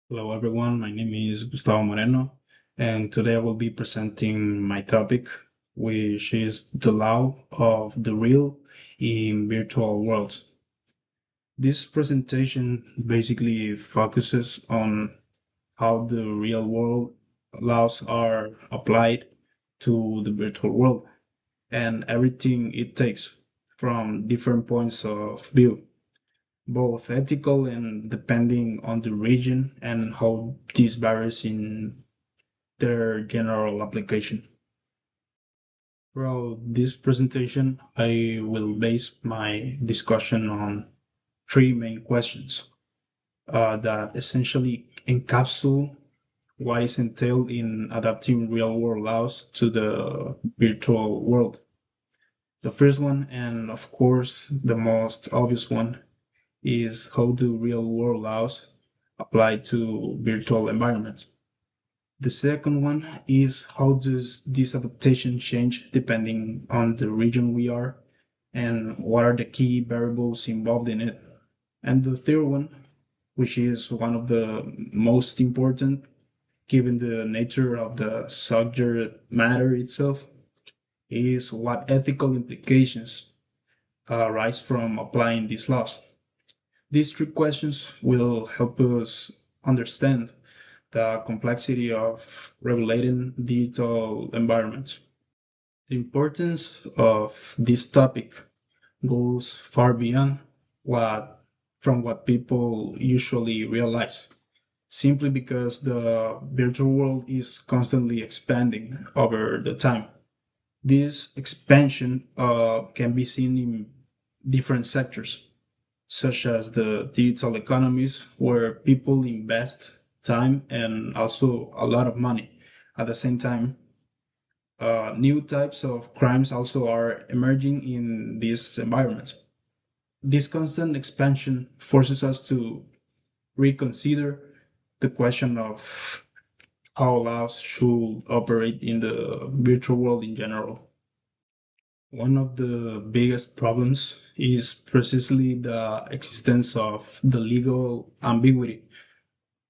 Hello everyone, my name is Gustavo Moreno, and today I will be presenting my topic, which is the law of the real in virtual worlds. This presentation basically focuses on how the real world laws are applied to the virtual world and everything it takes from different points of view, both ethical and depending on the region and how this varies in their general application. Throughout this presentation, I will base my discussion on three main questions that essentially encapsulate what is entailed in adapting real world laws to the virtual world. The first one, and of course the most obvious one, is how do real world laws apply to virtual environments. The second one is how does this adaptation change depending on the region we are and what are the key variables involved in it. And the third one, which is one of the most important given the nature of the subject matter itself, is what ethical implications arise from applying these laws. These three questions will help us understand the complexity of regulating digital environments. The importance of this topic goes far beyond what people usually realize, simply because the virtual world is constantly expanding over the time. This expansion can be seen in different sectors, such as the digital economies, where people invest time and also a lot of money. At the same time, new types of crimes also are emerging in these environments. This constant expansion forces us to reconsider the question of how laws should operate in the virtual world in general. One of the biggest problems is precisely the existence of the legal ambiguity.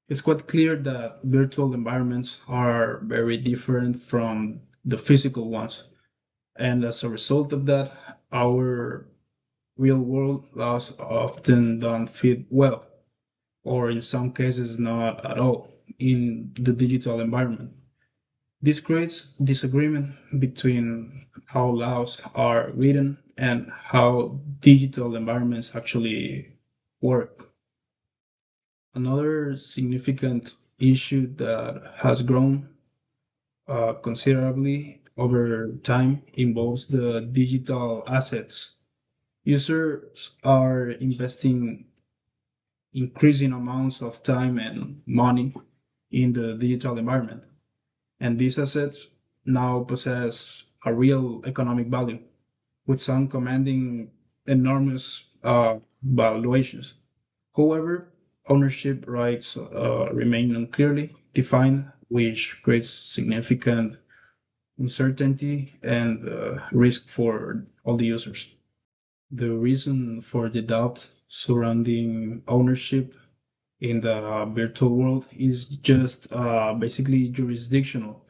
It's quite clear that virtual environments are very different from the physical ones. And as a result of that, our real world laws often don't fit well, or in some cases, not at all, in the digital environment. This creates disagreement between how laws are written and how digital environments actually work. Another significant issue that has grown considerably over time involves the digital assets. Users are investing increasing amounts of time and money in the digital environment, and these assets now possess a real economic value, with some commanding enormous valuations. However, ownership rights remain unclearly defined, which creates significant uncertainty and risk for all the users. The reason for the doubt surrounding ownership in the virtual world is just basically jurisdictional.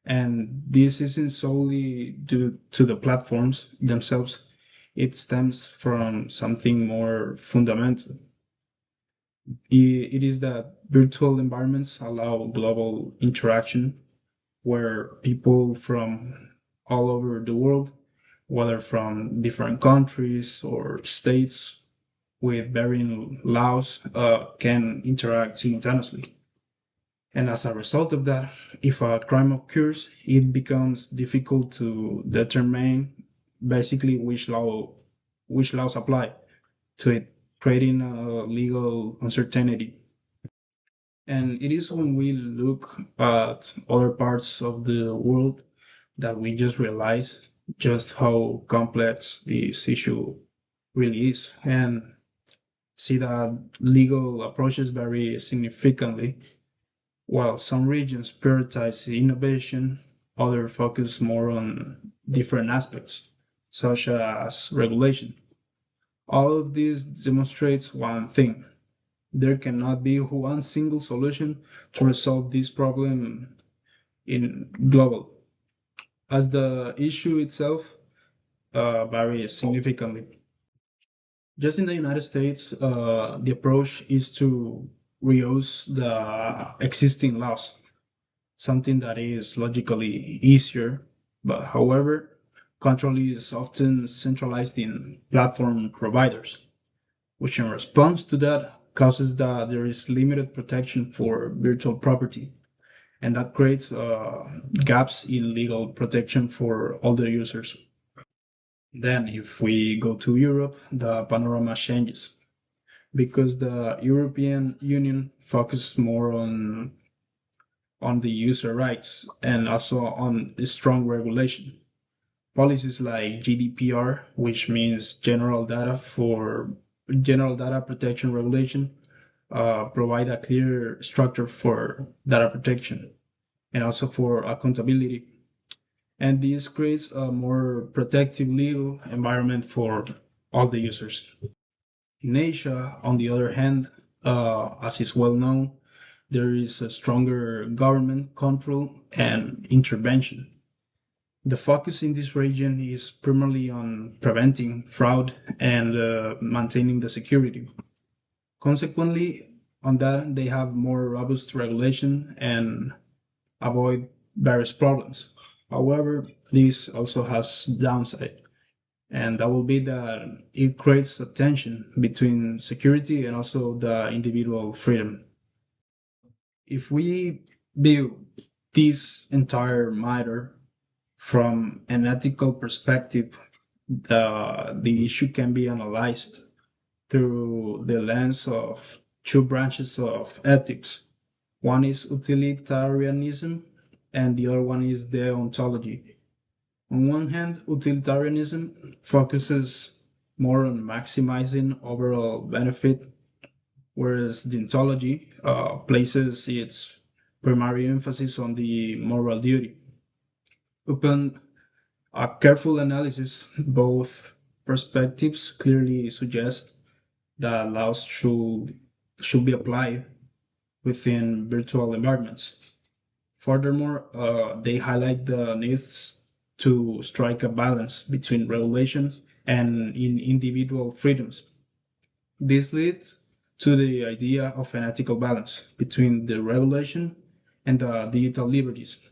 And this isn't solely due to the platforms themselves, it stems from something more fundamental. It is that virtual environments allow global interaction where people from all over the world, whether from different countries or states with varying laws, can interact simultaneously. And as a result of that, if a crime occurs, it becomes difficult to determine basically which laws apply to it, creating a legal uncertainty. And it is when we look at other parts of the world that we just realize just how complex this issue really is and see that legal approaches vary significantly. While some regions prioritize innovation, others focus more on different aspects, such as regulation. All of this demonstrates one thing. There cannot be one single solution to resolve this problem in global, as the issue itself varies significantly. Just in the United States, the approach is to reuse the existing laws, something that is logically easier, but however, control is often centralized in platform providers, which in response to that causes that there is limited protection for virtual property, and that creates gaps in legal protection for all the users. Then, if we go to Europe, the panorama changes because the European Union focuses more on the user rights and also on strong regulation. Policies like GDPR, which means General Data Protection Regulation, provide a clear structure for data protection and also for accountability. And this creates a more protective legal environment for all the users. In Asia, on the other hand, as is well known, there is a stronger government control and intervention. The focus in this region is primarily on preventing fraud and maintaining the security. Consequently, on that, they have more robust regulation and avoid various problems. However, this also has downside, and that will be that it creates a tension between security and also the individual freedom. If we view this entire matter from an ethical perspective, the issue can be analyzed through the lens of two branches of ethics. One is utilitarianism, and the other one is deontology. On one hand, utilitarianism focuses more on maximizing overall benefit, whereas deontology places its primary emphasis on the moral duty. Upon a careful analysis, both perspectives clearly suggest that laws should be applied within virtual environments. Furthermore, they highlight the needs to strike a balance between regulation and in individual freedoms. This leads to the idea of an ethical balance between the regulation and the digital liberties.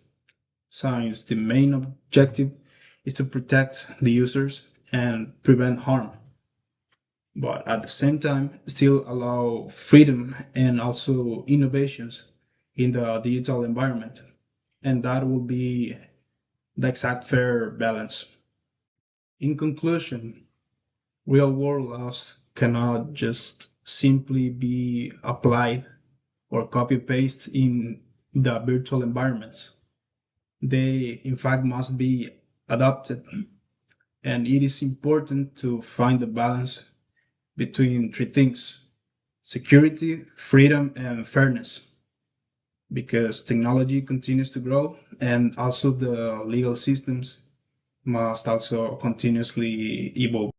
Since the main objective is to protect the users and prevent harm, but at the same time still allow freedom and also innovations in the digital environment. And that will be the exact fair balance. In conclusion, real world laws cannot just simply be applied or copy paste in the virtual environments. They, in fact, must be adopted, and it is important to find the balance between three things: security, freedom, and fairness, because technology continues to grow and also the legal systems must also continuously evolve.